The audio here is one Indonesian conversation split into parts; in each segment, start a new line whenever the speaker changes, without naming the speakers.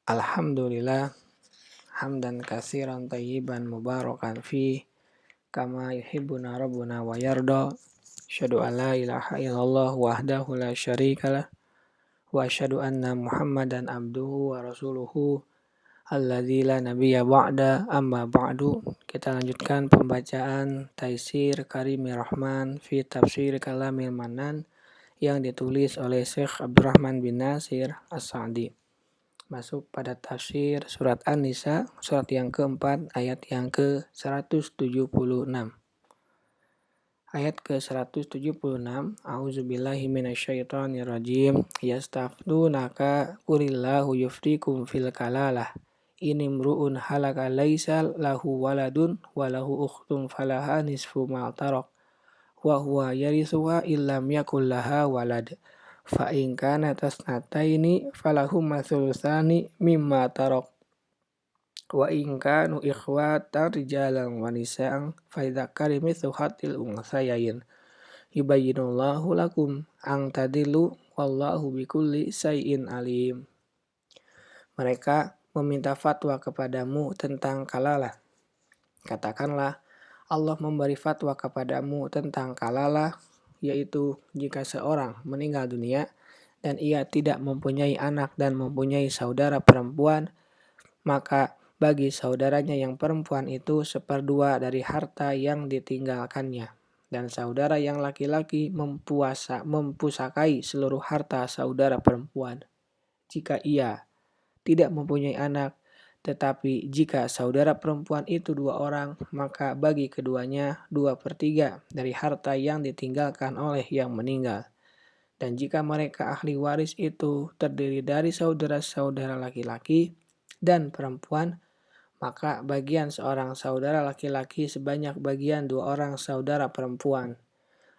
Alhamdulillah hamdan katsiran tayyiban mubarakan fi kama yuhibbuna rabbuna wa yarda. Asyhadu an la ilaha illallah wahdahu la syarikalah wa asyhadu anna Muhammadan abduhu wa rasuluhu alladzi la nabiyya ba'da. Amma ba'du. Kita lanjutkan pembacaan Taisir Karimir Rahman fi Tafsir Kalamil Manan yang ditulis oleh Syekh Abdurrahman bin Nasir As-Sa'di. Masuk pada tafsir surat An-Nisa, surat yang keempat, ayat yang ke-176. Ayat ke-176, A'udzubillahi minasyaitonirrajim. Yastaftunaka qulillahu yuftikum fil kalalah. Inimru'un halaka laisa lahu waladun wa lahu ukhtun falaha nisfu ma tarak. Wa huwa yarithuha illam yakul laha walad. Fa in kana tasnataini falahuma thulutsani mimma tarak. Wa in kanu ikhwatan rijalan wa nisaan fa dzakari mithlu hadil unthayayn. Yubayyinullahu lakum an tadillu wallahu bikulli syai'in alim. Mereka meminta fatwa kepadamu tentang kalalah. Katakanlah, Allah memberi fatwa kepadamu tentang kalalah, yaitu jika seorang meninggal dunia dan ia tidak mempunyai anak dan mempunyai saudara perempuan, maka bagi saudaranya yang perempuan itu 1/2 dari harta yang ditinggalkannya, dan saudara yang laki-laki mempusakai seluruh harta saudara perempuan jika ia tidak mempunyai anak. Tetapi jika saudara perempuan itu 2 orang, maka bagi keduanya 2/3 dari harta yang ditinggalkan oleh yang meninggal. Dan jika mereka ahli waris itu terdiri dari saudara-saudara laki-laki dan perempuan, maka bagian seorang saudara laki-laki sebanyak bagian 2 orang saudara perempuan.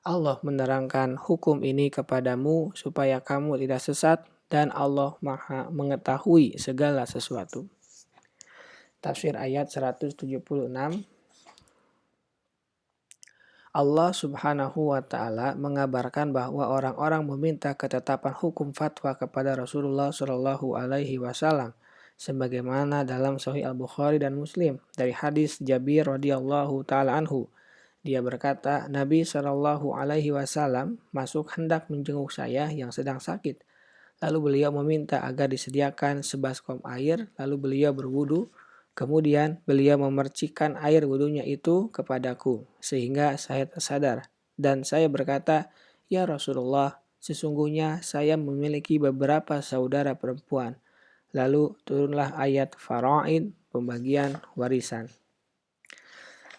Allah menerangkan hukum ini kepadamu supaya kamu tidak sesat, dan Allah Maha mengetahui segala sesuatu. Tafsir ayat 176. Allah Subhanahu wa Ta'ala mengabarkan bahwa orang-orang meminta ketetapan hukum fatwa kepada Rasulullah Shallallahu Alaihi Wasallam, sebagaimana dalam Sahih Al-Bukhari dan Muslim dari hadis Jabir radhiyallahu taala anhu. Dia berkata, Nabi Shallallahu Alaihi Wasallam masuk hendak menjenguk saya yang sedang sakit. Lalu beliau meminta agar disediakan sebaskom air, lalu beliau berwudu. Kemudian beliau memercikkan air wudunya itu kepadaku, sehingga saya tersadar. Dan saya berkata, Ya Rasulullah, sesungguhnya saya memiliki beberapa saudara perempuan. Lalu turunlah ayat Fara'id, pembagian warisan.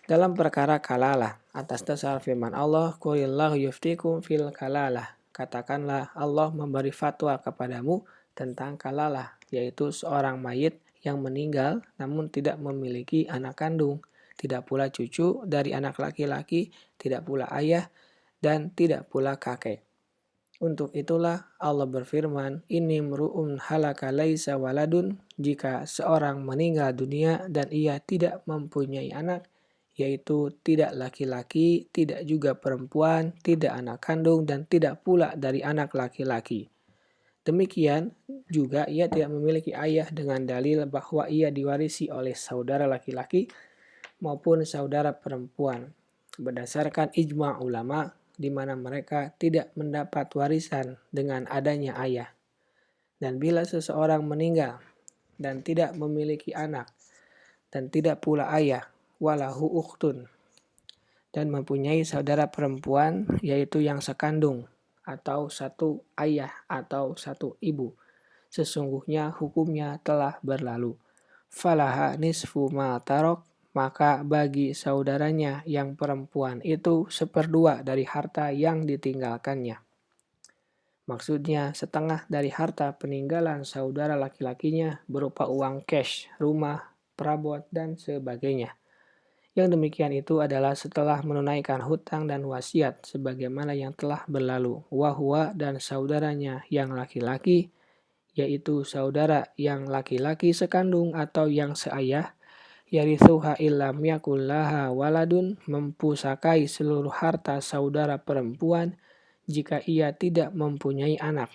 Dalam perkara kalalah, atas dasar firman Allah, Qulillahu yuftikum fil kalalah. Katakanlah, Allah memberi fatwa kepadamu tentang kalalah, yaitu seorang mayit yang meninggal namun tidak memiliki anak kandung, tidak pula cucu dari anak laki-laki, tidak pula ayah, dan tidak pula kakek. Untuk itulah Allah berfirman, Inimru'un halaka laisa waladun, jika seorang meninggal dunia dan ia tidak mempunyai anak, yaitu tidak laki-laki, tidak juga perempuan, tidak anak kandung, dan tidak pula dari anak laki-laki. Demikian juga ia tidak memiliki ayah dengan dalil bahwa ia diwarisi oleh saudara laki-laki maupun saudara perempuan. Berdasarkan ijma' ulama, di mana mereka tidak mendapat warisan dengan adanya ayah. Dan bila seseorang meninggal dan tidak memiliki anak dan tidak pula ayah, walahu ukhtun, dan mempunyai saudara perempuan yaitu yang sekandung, atau satu ayah atau satu ibu, sesungguhnya hukumnya telah berlalu. Falaha nisfu ma tarok, maka bagi saudaranya yang perempuan itu 1/2 dari harta yang ditinggalkannya. Maksudnya setengah dari harta peninggalan saudara laki-lakinya berupa uang cash, rumah, perabot, dan sebagainya. Yang demikian itu adalah setelah menunaikan hutang dan wasiat sebagaimana yang telah berlalu. Wahwa dan saudaranya yang laki-laki, yaitu saudara yang laki-laki sekandung atau yang seayah, yarithuha illam yakul laha waladun, mempusakai seluruh harta saudara perempuan jika ia tidak mempunyai anak.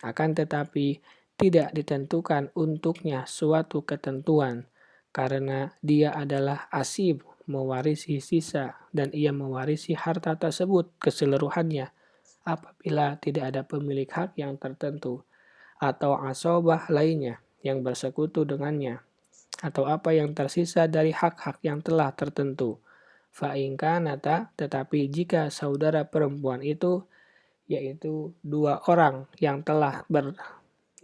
Akan tetapi tidak ditentukan untuknya suatu ketentuan, karena dia adalah asib, mewarisi sisa, dan ia mewarisi harta tersebut keseluruhannya apabila tidak ada pemilik hak yang tertentu, atau asobah lainnya yang bersekutu dengannya, atau apa yang tersisa dari hak-hak yang telah tertentu. Fa'inkanata, tetapi jika saudara perempuan itu, yaitu dua orang yang telah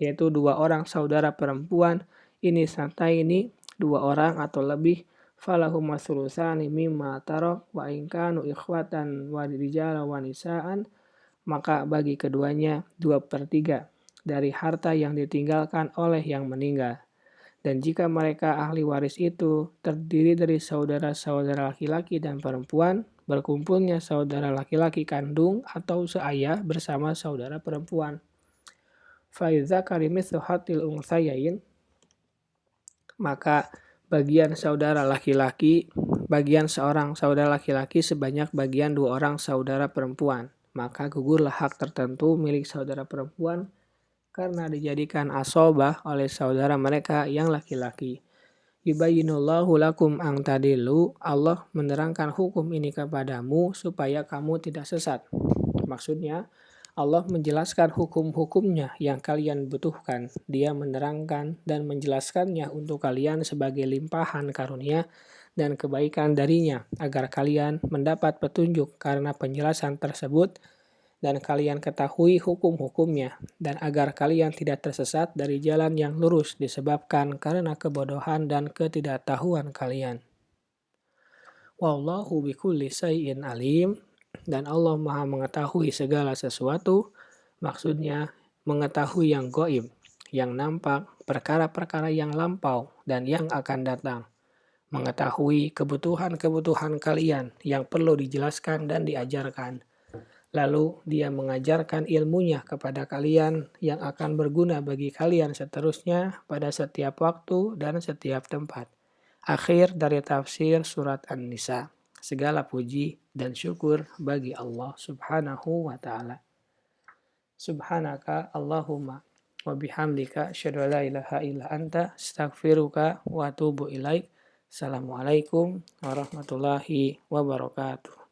yaitu dua orang saudara perempuan, ini santai ini dua orang atau lebih, falahum masulusani mimma tarok wa inkanu ikhwatan wa rijala wa nisaan, maka bagi keduanya 2/3 dari harta yang ditinggalkan oleh yang meninggal. Dan jika mereka ahli waris itu terdiri dari saudara-saudara laki-laki dan perempuan, berkumpulnya saudara laki-laki kandung atau seayah bersama saudara perempuan. Faidzakari mithlu hatil unsayain, maka bagian seorang saudara laki-laki sebanyak bagian dua orang saudara perempuan. Maka gugurlah hak tertentu milik saudara perempuan karena dijadikan asobah oleh saudara mereka yang laki-laki. Yubayyinullahu lakum ang tadilu, Allah menerangkan hukum ini kepadamu supaya kamu tidak sesat. Maksudnya, Allah menjelaskan hukum-hukumnya yang kalian butuhkan. Dia menerangkan dan menjelaskannya untuk kalian sebagai limpahan karunia dan kebaikan darinya, agar kalian mendapat petunjuk karena penjelasan tersebut, dan kalian ketahui hukum-hukumnya, dan agar kalian tidak tersesat dari jalan yang lurus disebabkan karena kebodohan dan ketidaktahuan kalian. Wallahu bikulli syai'in alim, dan Allah Maha mengetahui segala sesuatu, maksudnya mengetahui yang gaib, yang nampak, perkara-perkara yang lampau dan yang akan datang. Mengetahui kebutuhan-kebutuhan kalian yang perlu dijelaskan dan diajarkan. Lalu dia mengajarkan ilmunya kepada kalian yang akan berguna bagi kalian seterusnya pada setiap waktu dan setiap tempat. Akhir dari tafsir surat An-Nisa. Segala puji dan syukur bagi Allah subhanahu wa ta'ala. Subhanaka Allahumma wa bihamdika asyhadu an la ilaha illa anta astaghfiruka wa atubu ilaik. Assalamualaikum warahmatullahi wabarakatuh.